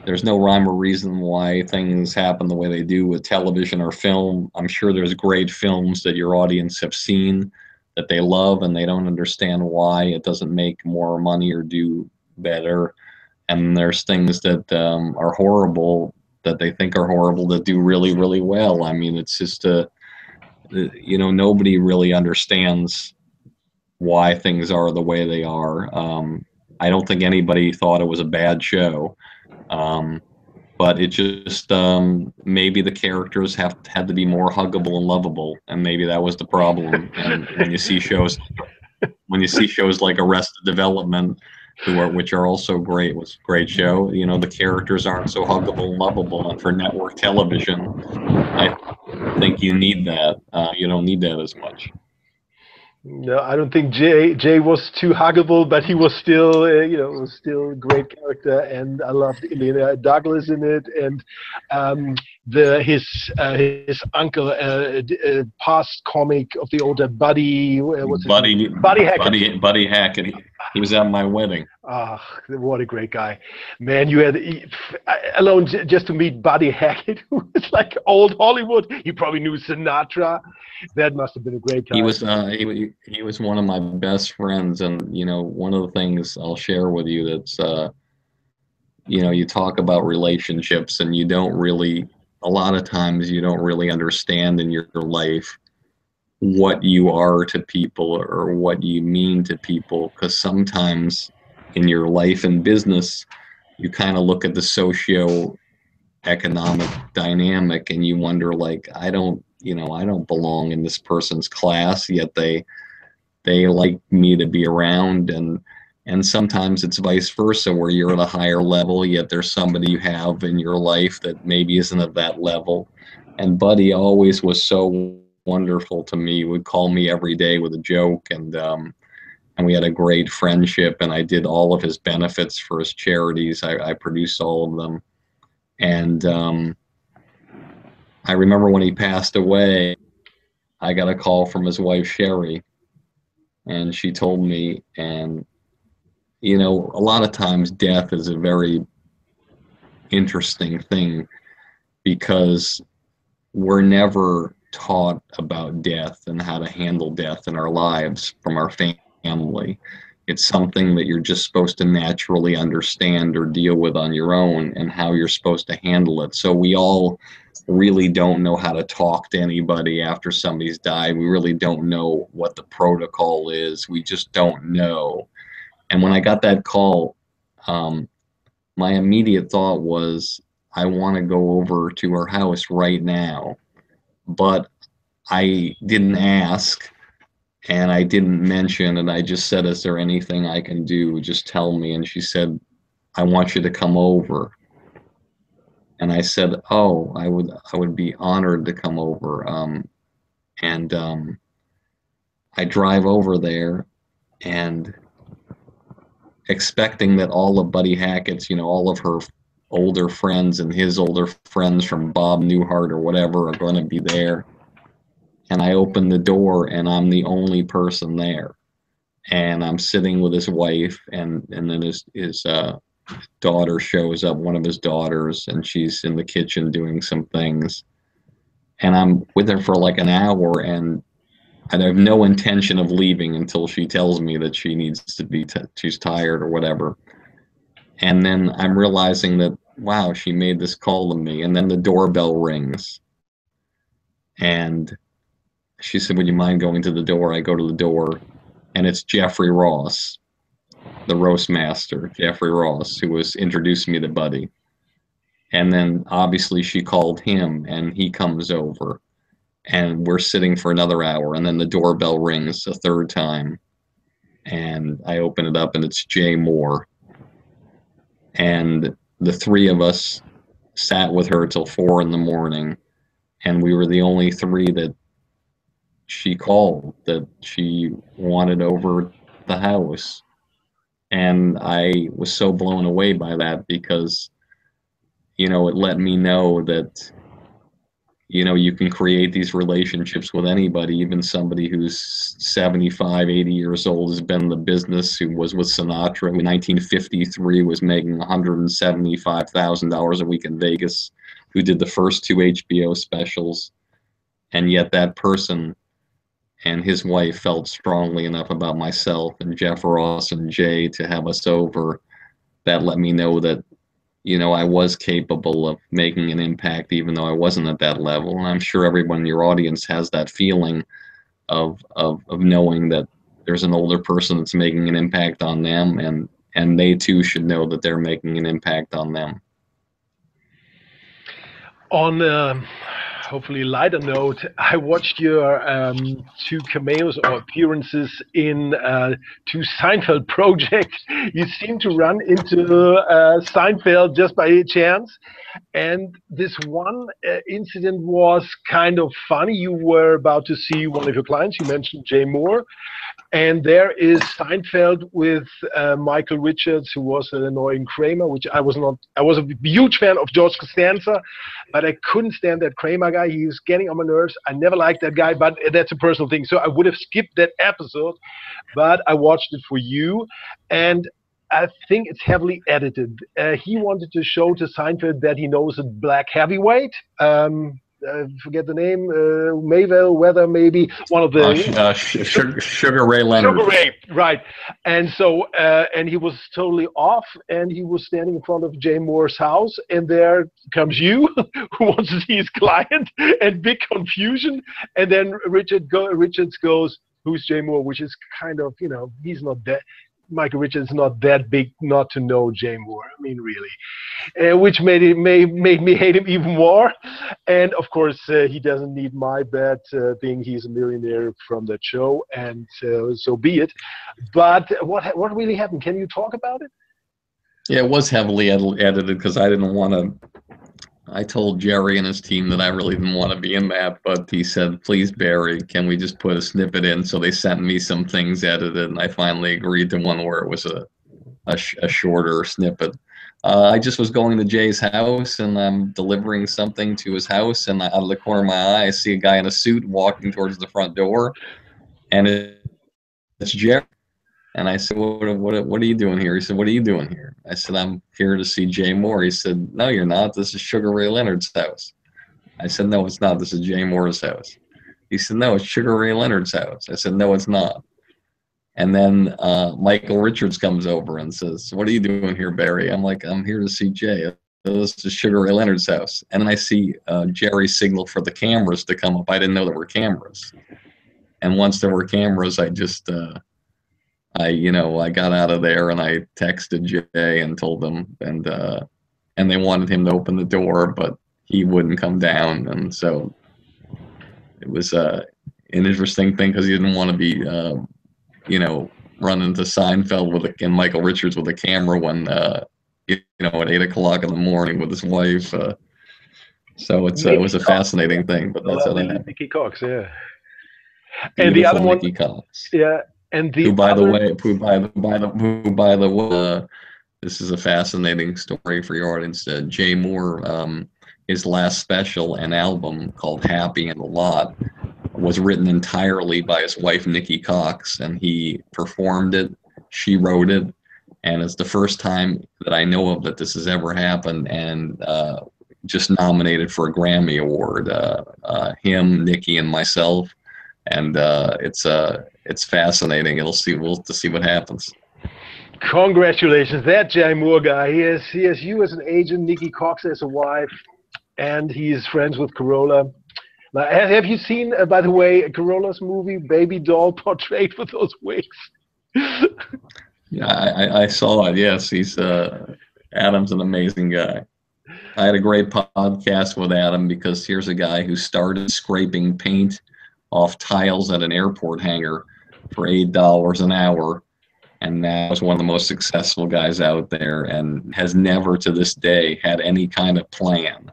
there's no rhyme or reason why things happen the way they do with television or film. I'm sure there's great films that your audience have seen that they love, and they don't understand why it doesn't make more money or do better. And there's things that are horrible that they think are horrible that do really, really well. I mean, it's just nobody really understands why things are the way they are. I don't think anybody thought it was a bad show, but it just maybe the characters had to be more huggable and lovable, and maybe that was the problem. And when you see shows like Arrested Development, which are also great, was a great show. The characters aren't so huggable and lovable, and for network television, I think you need that. You don't need that as much. No, I don't think Jay was too huggable, but he was still, was still a great character, and I loved Illeana Douglas in it, and his uncle, past comic of the older Buddy, Buddy Hacket. Buddy Hacket. He was at my wedding. Ah, what a great guy, man! You had alone just to meet Buddy Hacket, who was like old Hollywood. He probably knew Sinatra. That must have been a great time. He was one of my best friends, and one of the things I'll share with you that's you talk about relationships, and a lot of times you don't really understand in your life what you are to people or what you mean to people, because sometimes in your life and business you kind of look at the socio-economic dynamic and you wonder, like, I don't belong in this person's class, yet they like me to be around. And sometimes it's vice versa, where you're at a higher level, yet there's somebody you have in your life that maybe isn't at that level. And Buddy always was so wonderful to me. He would call me every day with a joke, and we had a great friendship. And I did all of his benefits for his charities. I produced all of them. And I remember when he passed away, I got a call from his wife Sherry, and she told me, and a lot of times death is a very interesting thing, because we're never taught about death and how to handle death in our lives from our family. It's something that you're just supposed to naturally understand or deal with on your own, and how you're supposed to handle it. So we all really don't know how to talk to anybody after somebody's died. We really don't know what the protocol is. We just don't know. And when I got that call, my immediate thought was, I want to go over to her house right now. But I didn't ask, and I didn't mention, and I just said, is there anything I can do? Just tell me. And she said, I want you to come over. And I said, oh, I would be honored to come over. And I drive over there, and expecting that all of Buddy Hackett's, all of her older friends and his older friends from Bob Newhart or whatever are going to be there. And I open the door, and I'm the only person there. And I'm sitting with his wife, and then his daughter shows up, one of his daughters, and she's in the kitchen doing some things. And I'm with her for like an hour, and I have no intention of leaving until she tells me that she needs to be, she's tired or whatever. And then I'm realizing that, wow, she made this call to me. And then the doorbell rings. And she said, would you mind going to the door? I go to the door, and it's Jeffrey Ross, the roast master, Jeffrey Ross, who was introducing me to Buddy. And then obviously she called him, and he comes over. And we're sitting for another hour, and then the doorbell rings a third time, and I open it up, and it's Jay Moore. And the three of us sat with her till 4 a.m, and we were the only three that she called, that she wanted over the house. And I was so blown away by that, because it let me know that you can create these relationships with anybody, even somebody who's 75, 80 years old, has been in the business, who was with Sinatra in 1953, was making $175,000 a week in Vegas, who did the first 2 HBO specials. And yet that person and his wife felt strongly enough about myself and Jeff Ross and Jay to have us over. That let me know that I was capable of making an impact, even though I wasn't at that level. And I'm sure everyone in your audience has that feeling of knowing that there's an older person that's making an impact on them, and they too should know that they're making an impact on them. On hopefully lighter note, I watched your 2 cameos or appearances in 2 Seinfeld projects. You seem to run into Seinfeld just by chance. And this one incident was kind of funny. You were about to see one of your clients. You mentioned Jay Moore. And there is Seinfeld with Michael Richards, who was an annoying Kramer, which I was not. I was a huge fan of George Costanza, but I couldn't stand that Kramer guy. He was getting on my nerves. I never liked that guy, but that's a personal thing. So I would have skipped that episode, but I watched it for you. And I think it's heavily edited. He wanted to show to Seinfeld that he knows a black heavyweight. forget the name, Mayville Weather, maybe one of the Sugar Ray Leonard. Sugar Ray, right? And so, and he was totally off, and he was standing in front of Jay Moore's house, and there comes you, who wants to see his client, and big confusion. And then Richards goes, "Who's Jay Moore?" Which is kind of, he's not that. Michael Richards is not that big not to know Jay Moore. I mean, really, which made me hate him even more. And of course, he doesn't need my bad thing. He's a millionaire from that show, and so be it. But what really happened? Can you talk about it? Yeah, it was heavily edited because I didn't want to. I told Jerry and his team that I really didn't want to be in that, but he said, "Please, Barry, can we just put a snippet in?" So they sent me some things edited, and I finally agreed to one where it was a shorter snippet. I just was going to Jay's house, and I'm delivering something to his house, and out of the corner of my eye, I see a guy in a suit walking towards the front door, and it's Jerry. And I said, what are you doing here? He said, "What are you doing here?" I said, "I'm here to see Jay Moore." He said, "No, you're not. This is Sugar Ray Leonard's house." I said, "No, it's not. This is Jay Moore's house." He said, "No, it's Sugar Ray Leonard's house." I said, "No, it's not." And then Michael Richards comes over and says, "What are you doing here, Barry?" I'm like, "I'm here to see Jay. This is Sugar Ray Leonard's house." And then I see Jerry signal for the cameras to come up. I didn't know there were cameras. And once there were cameras, I just... I got out of there and I texted Jay and told him, and they wanted him to open the door, but he wouldn't come down, and so it was an interesting thing because he didn't want to be, run into Seinfeld and Michael Richards with a camera when, at 8 o'clock in the morning with his wife. So it was a fascinating thing, but that's how that happened. Nikki Cox, yeah. And the other one, Nikki Cox. Yeah. And who, by the way, this is a fascinating story for your audience. Jay Moore, his last special and album called "Happy and a Lot" was written entirely by his wife Nikki Cox, and he performed it. She wrote it, and it's the first time that I know of that this has ever happened. And just nominated for a Grammy Award. Him, Nikki, and myself. And it's fascinating. We'll see what happens. Congratulations, that Jay Moore guy. He has you as an agent, Nikki Cox as a wife, and he is friends with Corolla. Now, have you seen, by the way, Corolla's movie, Baby Doll Portrait with those wigs? Yeah, I saw it. Yes, he's Adam's an amazing guy. I had a great podcast with Adam because here's a guy who started scraping paint off tiles at an airport hangar for $8 an hour, and now is one of the most successful guys out there, and has never to this day had any kind of plan,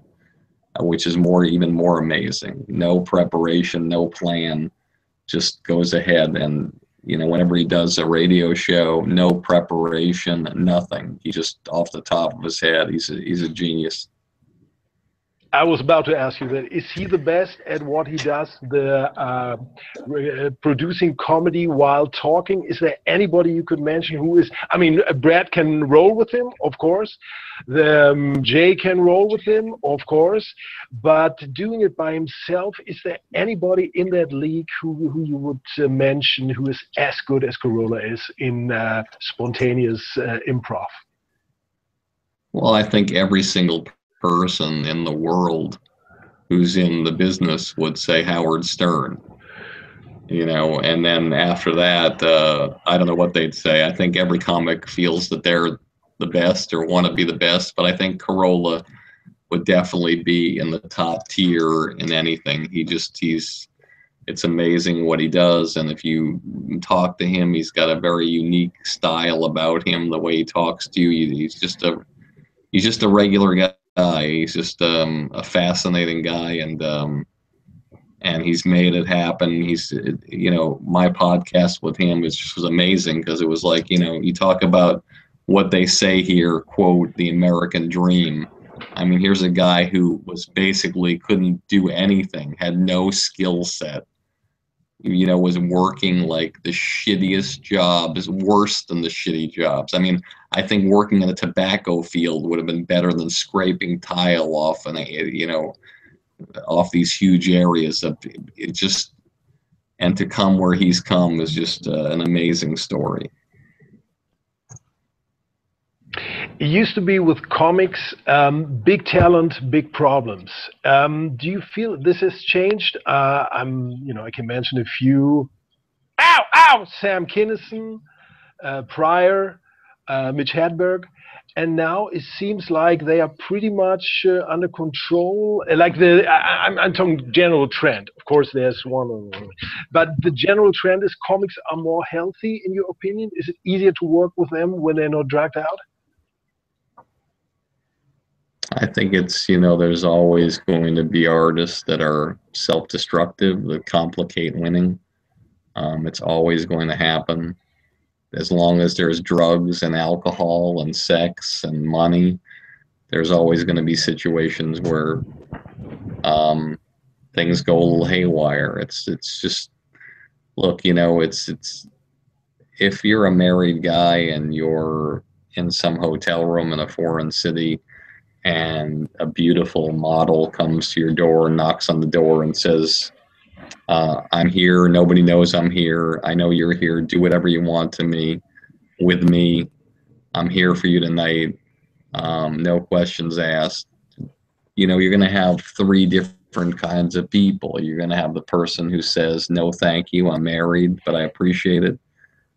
which is even more amazing. No preparation, no plan, just goes ahead, and whenever he does a radio show, no preparation, nothing. He just off the top of his head, he's a genius. I was about to ask you that. Is he the best at what he does, the producing comedy while talking? Is there anybody you could mention who is? I mean, Brad can roll with him, of course. Jay can roll with him, of course. But doing it by himself, is there anybody in that league who you would mention who is as good as Corolla is in spontaneous improv? Well, I think every single person in the world who's in the business would say Howard Stern, and then after that, I don't know what they'd say. I think every comic feels that they're the best or want to be the best, but I think Corolla would definitely be in the top tier in anything. It's amazing what he does, and if you talk to him, he's got a very unique style about him, the way he talks to you. He's just a regular guy. He's just a fascinating guy, and he's made it happen. My podcast with him was amazing because it was like, you talk about what they say here, quote, the American dream. I mean, here's a guy who was basically couldn't do anything, had no skill set, was working like the shittiest jobs, worse than the shitty jobs. I mean, I think working in a tobacco field would have been better than scraping tile off off these huge areas. Of it just, and to come where he's come is just an amazing story. It used to be with comics, big talent, big problems. Do you feel this has changed? I can mention a few. Ow, ow! Sam Kinison, Pryor, Mitch Hedberg, and now it seems like they are pretty much under control. Like I'm talking general trend. Of course, there's one, but the general trend is comics are more healthy. In your opinion, is it easier to work with them when they're not dragged out? I think it's, there's always going to be artists that are self-destructive, that complicate winning. It's always going to happen. As long as there's drugs and alcohol and sex and money, there's always going to be situations where things go a little haywire. It's just, look, it's if you're a married guy and you're in some hotel room in a foreign city and a beautiful model comes to your door, knocks on the door and says, I'm here, nobody knows I'm here, I know you're here, do whatever you want to me, with me, I'm here for you tonight, no questions asked. You're going to have three different kinds of people. You're going to have the person who says, no thank you, I'm married, but I appreciate it.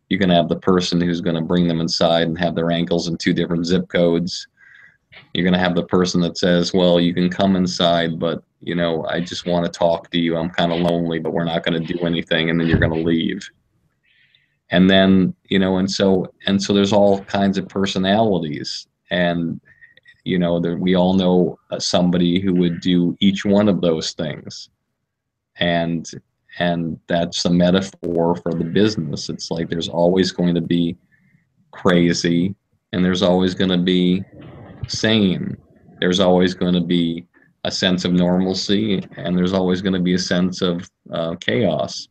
You're going to have the person who's going to bring them inside and have their ankles in two different zip codes. You're going to have the person that says, well, you can come inside, but, I just want to talk to you. I'm kind of lonely, but we're not going to do anything. And then you're going to leave. And then, and so there's all kinds of personalities. And, we all know somebody who would do each one of those things. And that's a metaphor for the business. It's like there's always going to be crazy and there's always going to be sane. There's always going to be a sense of normalcy and there's always going to be a sense of chaos.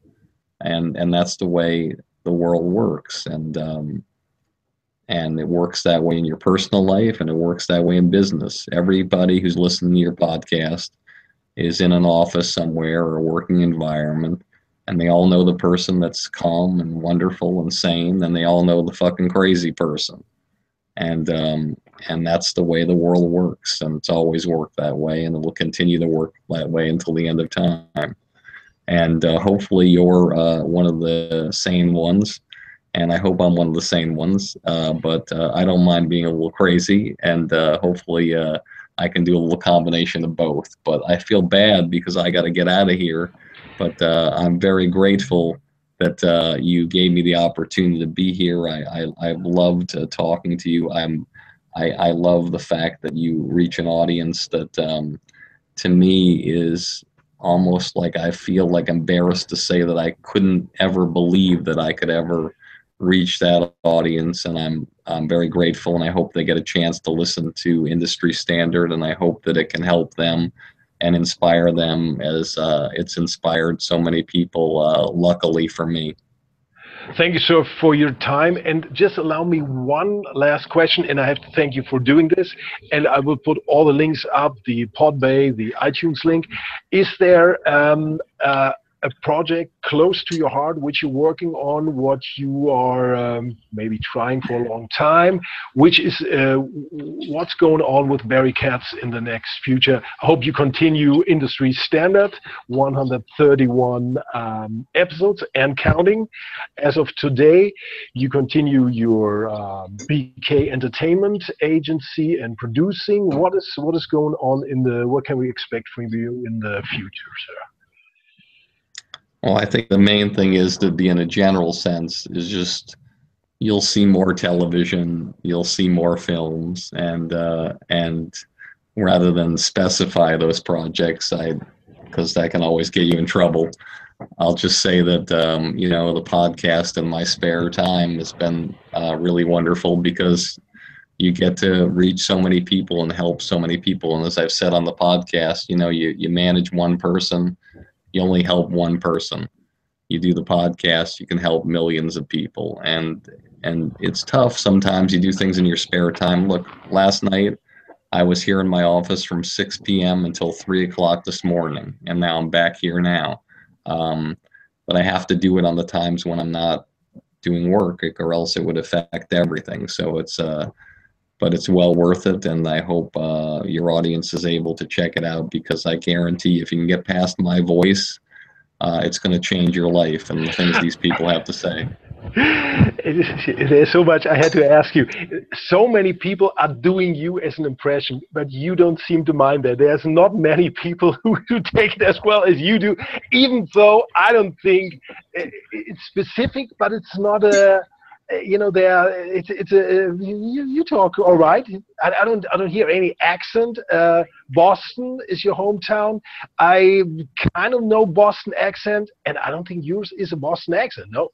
And that's the way the world works. And it works that way in your personal life and it works that way in business. Everybody who's listening to your podcast is in an office somewhere or a working environment, and they all know the person that's calm and wonderful and sane, and they all know the fucking crazy person. And that's the way the world works, and it's always worked that way, and it will continue to work that way until the end of time. And hopefully you're one of the sane ones, and I hope I'm one of the sane ones, but I don't mind being a little crazy, and hopefully I can do a little combination of both. But I feel bad because I got to get out of here, but I'm very grateful that you gave me the opportunity to be here. I've loved talking to you. I love the fact that you reach an audience that to me is almost like I feel like embarrassed to say that I couldn't ever believe that I could ever reach that audience, and I'm very grateful, and I hope they get a chance to listen to Industry Standard, and I hope that it can help them and inspire them as it's inspired so many people, luckily for me. Thank you, sir, for your time. And just allow me one last question, and I have to thank you for doing this. And I will put all the links up, the Podbay, the iTunes link. Is there a project close to your heart which you're working on, what you are maybe trying for a long time, which is what's going on with Barry Katz in the next future? I hope you continue Industry Standard, 131 episodes and counting. As of today, you continue your BK Entertainment agency and producing. What is going on what can we expect from you in the future, sir? Well, I think the main thing is to be in a general sense is just you'll see more television, you'll see more films, and rather than specify those projects, because that can always get you in trouble, I'll just say that the podcast in my spare time has been really wonderful because you get to reach so many people and help so many people. And as I've said on the podcast, you manage one person. You only help one person. You do the podcast, you can help millions of people. And it's tough sometimes. You do things in your spare time. Look, last night I was here in my office from 6 p.m. until 3 o'clock this morning, and now I'm back here now. But I have to do it on the times when I'm not doing work, or else it would affect everything. So but it's well worth it, and I hope your audience is able to check it out, because I guarantee if you can get past my voice, it's going to change your life and the things these people have to say. There's so much I had to ask you. So many people are doing you as an impression, but you don't seem to mind that. There's not many people who take it as well as you do, even though I don't think it's specific, but it's not a, it's a, you talk all right. I don't hear any accent. Boston is your hometown. I kind of know Boston accent, and I don't think yours is a Boston accent. No.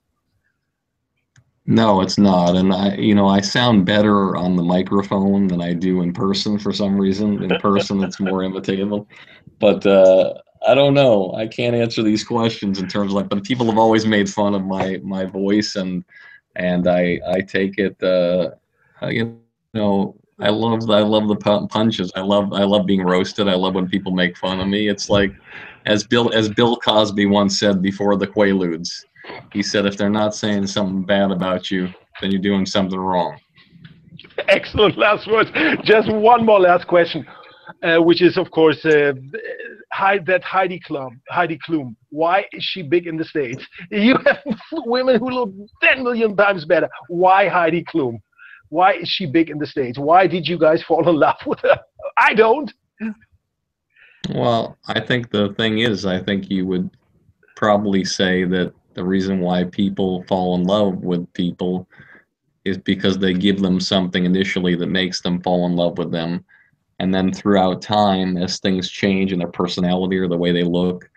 No, it's not. And I sound better on the microphone than I do in person for some reason. In person, it's more imitative. But I don't know. I can't answer these questions in terms of but people have always made fun of my voice, and I take it. I love the punches. I love being roasted. I love when people make fun of me. It's like, as Bill Cosby once said before the Quaaludes. He said, if they're not saying something bad about you, then you're doing something wrong. Excellent last words. Just one more last question, which is, of course, Heidi Klum. Why is she big in the States? You have women who look 10 million times better. Why Heidi Klum? Why is she big in the States? Why did you guys fall in love with her? I don't. Well, I think the thing is, I think you would probably say that the reason why people fall in love with people is because they give them something initially that makes them fall in love with them. And then throughout time, as things change in their personality or the way they look,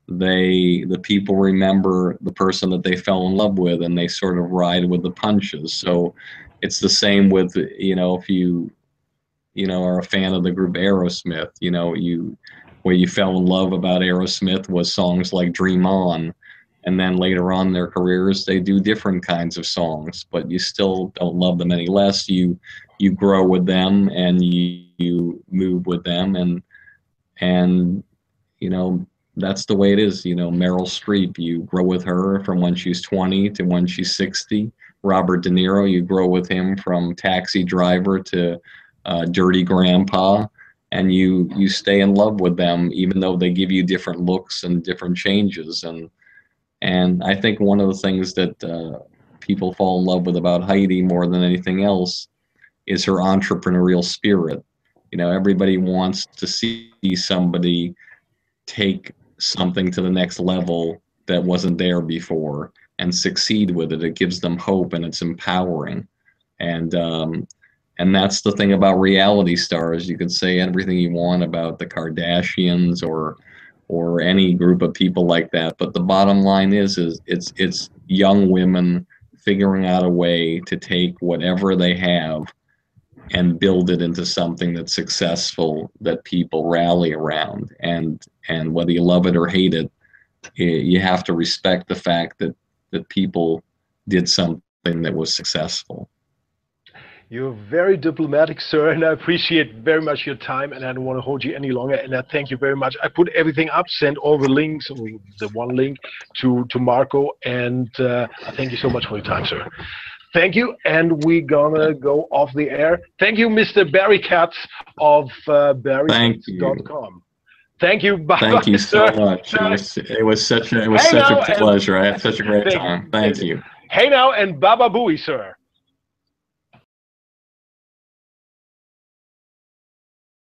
the people remember the person that they fell in love with, and they sort of ride with the punches. So it's the same with, if you are a fan of the group Aerosmith, where you fell in love about Aerosmith was songs like Dream On. And then later on in their careers, they do different kinds of songs, but you still don't love them any less. You grow with them, and you move with them, and that's the way it is. Meryl Streep, you grow with her from when she's 20 to when she's 60. Robert De Niro, you grow with him from Taxi Driver to Dirty Grandpa, and you stay in love with them, even though they give you different looks and different changes. And I think one of the things that people fall in love with about Heidi more than anything else is her entrepreneurial spirit. Everybody wants to see somebody take something to the next level that wasn't there before and succeed with it. It gives them hope, and it's empowering. And that's the thing about reality stars. You can say everything you want about the Kardashians or any group of people like that, but the bottom line is it's young women figuring out a way to take whatever they have and build it into something that's successful, that people rally around. And whether you love it or hate it, you have to respect the fact that people did something that was successful. You're very diplomatic, sir, and I appreciate very much your time, and I don't want to hold you any longer, and I thank you very much. I put everything up, send all the links, or the one link to Marco, and I thank you so much for your time, sir. Thank you, and we're gonna go off the air. Thank you, Mr. Barry Katz of barrykatz.com. Thank you. Bye. Thank you so much. It was such a pleasure. I had such a great time. Thank you. Hey now, and Baba Booey, sir.